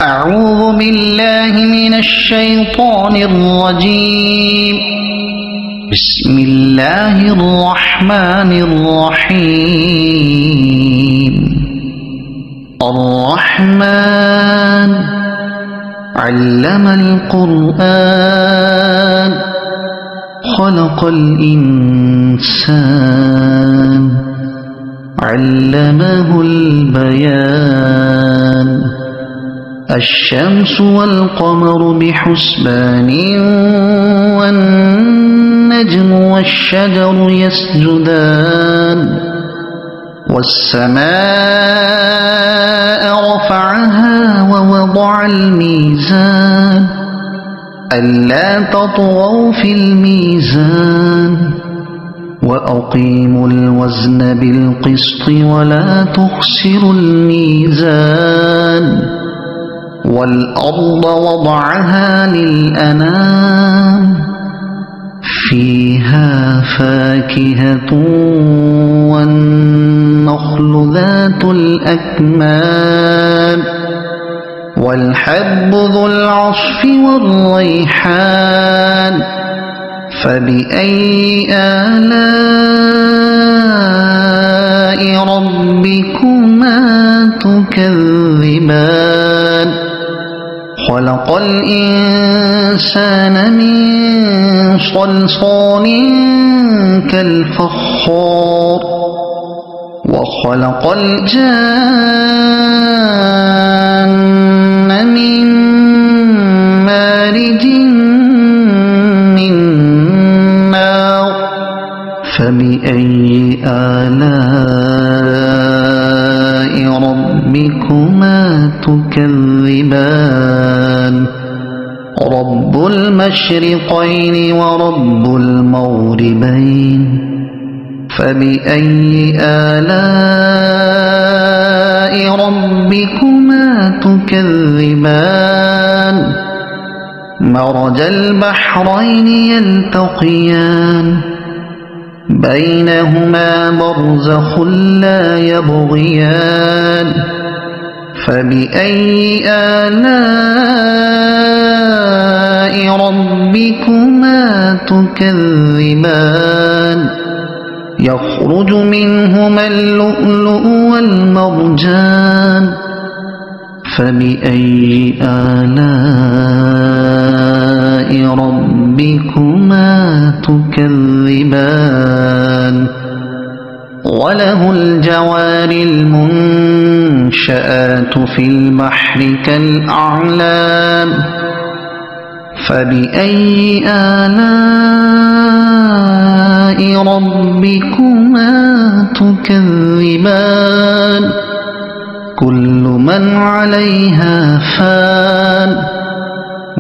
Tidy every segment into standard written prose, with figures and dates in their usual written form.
أعوذ بالله من الشيطان الرجيم. بسم الله الرحمن الرحيم. الرحمن علم القرآن خلق الإنسان علمه البيان. الشمس والقمر بحسبان والنجم والشجر يسجدان. والسماء رفعها ووضع الميزان ألا تطغوا في الميزان وأقيموا الوزن بالقسط ولا تخسروا الميزان. والأرض وضعها للأنام فيها فاكهة والنخل ذات الأكمام والحب ذو العصف والريحان. فبأي آلاء ربكما تكذبان. خلق الإنسان من صلصال كالفخار وخلق الجان من مارج من نار. فبأي آلاء ربكما تكذبان. رب المشرقين ورب المغربين. فبأي آلاء ربكما تكذبان. مرج البحرين يلتقيان بينهما برزخ لا يبغيان. فبأي آلاء ربكما تكذبان. يخرج منهما اللؤلؤ والمرجان. فبأي آلاء ربكما تكذبان. وله الجوار المنشآت في البحر كالأعلام. فبأي آلاء ربكما تكذبان. كل من عليها فان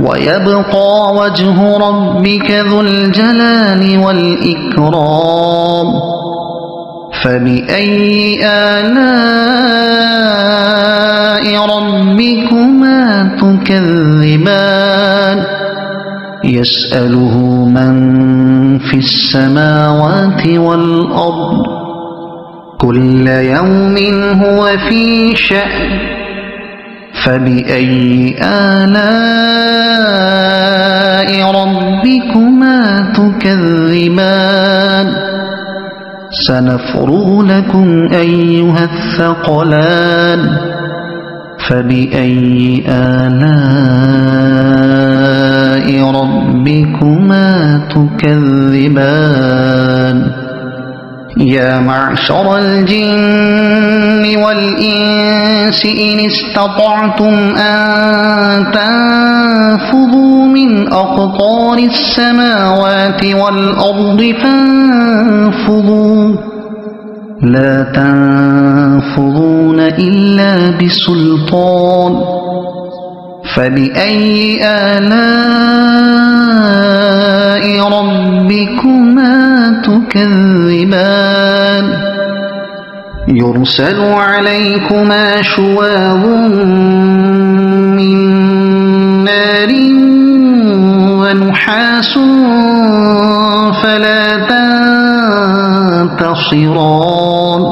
ويبقى وجه ربك ذو الجلال والإكرام. فبأي آلاء ربكما تكذبان. يسأله من في السماوات والأرض كل يوم هو في شأن. فبأي آلاء ربكما تكذبان. سنفرغ لكم أيها الثقلان. فبأي آلاء ربكما تكذبان. يا معشر الجن والإنس إن استطعتم أن تنفذوا من أقطار السماوات والأرض فانفذوا لا تنفذون إلا بسلطان. فبأي آلاء ربكما تكذبان. يرسل عليكما شواظ من نار ونحاس فلا تنتصران.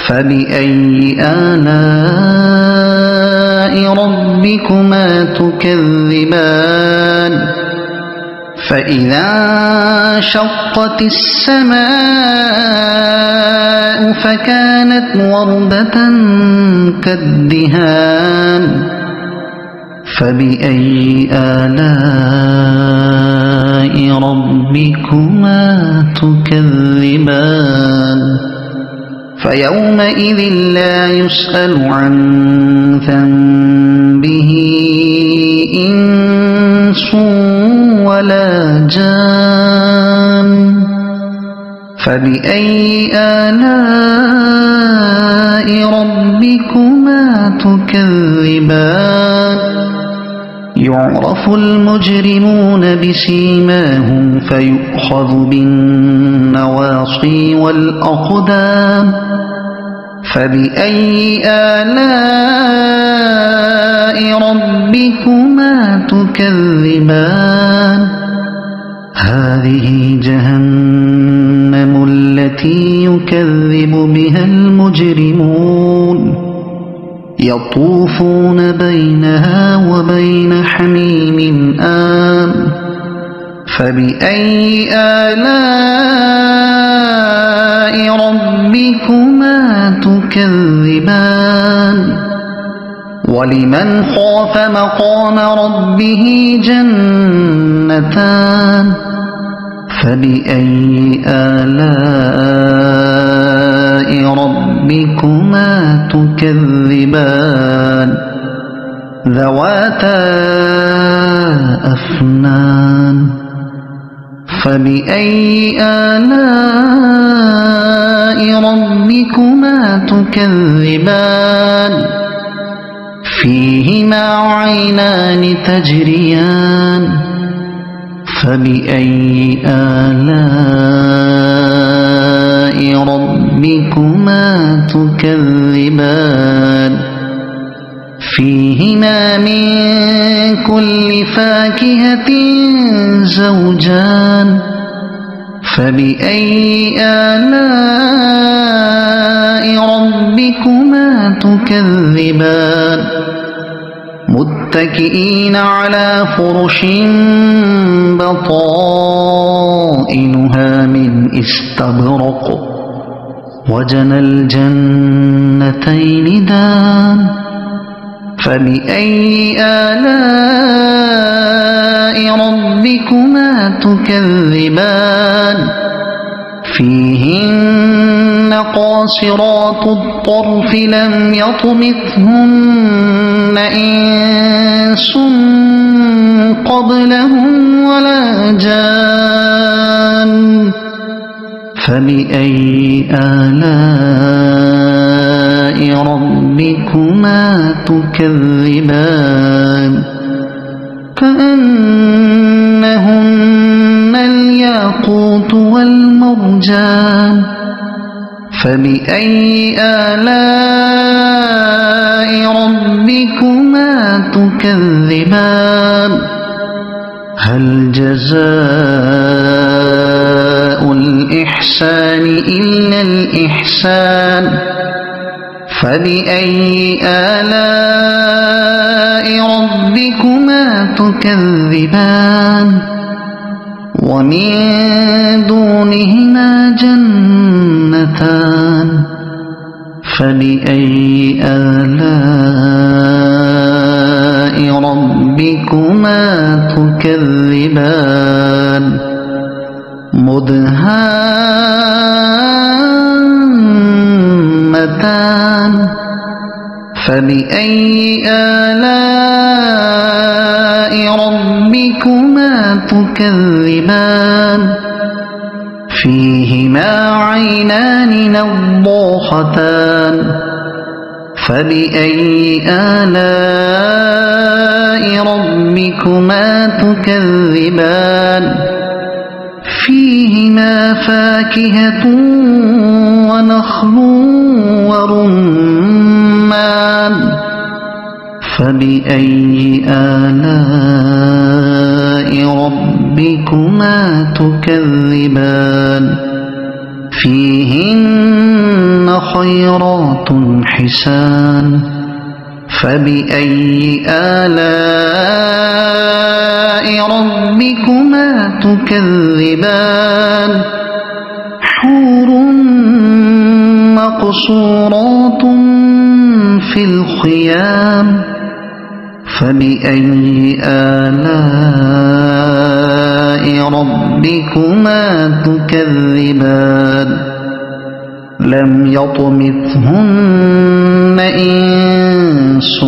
فبأي آلاء ربكما تكذبان فإذا انشقت السماء فكانت وردة كالدهان فبأي آلاء ربكما تكذبان فيومئذ لا يسأل عن ذنبه إنس ولا جان فبأي آلاء ربكما تكذبان يعرف المجرمون بسيماهم فيؤخذ بالنواصي والأقدام فبأي آلاء ربكما تكذبان هذه جهنم التي يكذب بها المجرمون يطوفون بينها وبين حميم آن فبأي آلاء ربكما تكذبان ولمن خاف مقام ربه جنتان فبأي آلاء ربكما تكذبان ذواتا أفنان فبأي آلاء ربكما تكذبان فيهما عينان تجريان فبأي آلاء ربكما تكذبان فيهما من كل فاكهة زوجان فبأي آلاء ربكما تكذبان متكئين على فرش بطائنها من استبرق وجنى الجنتين دان فبأي آلاء ربكما تكذبان فيهن قاصرات الطرف لم يطمثهن إنس قبلهم ولا جان فبأي آلاء ربكما تكذبان كأنهن الياقوت والمرجان فبأي آلاء ربكما تكذبان هل جزاء الإحسان إلا الإحسان فبأي آلاء ربكما تكذبان ومن دونهما جنتان فبأي آلاء ربكما تكذبان مدهامتان فبأي آلاء ربكما تكذبان فيهما عينان نضاختان فبأي آلاء ربكما تكذبان فيهما فاكهة ونخل ورمان فبأي آلاء ربكما تكذبان فيهن خيرات حسان فبأي آلاء ربكما تكذبان حور مقصورات في الخيام فبأي آلاء ربكما تكذبان لم يطمثهن إنس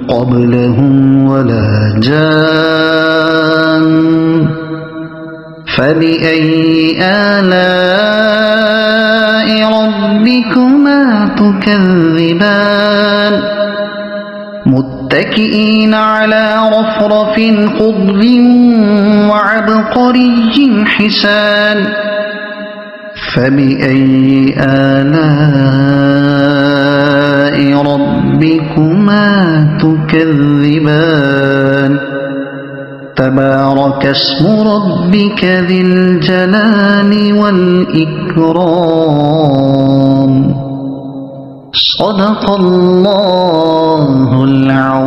قبلهم ولا جان فبأي آلاء ربكما تكذبان متكئين على رفرف خضر وعبقري حسان فبأي آلاء ربكما تكذبان تبارك اسم ربك ذي الجلال والإكرام صدق الله العظيم.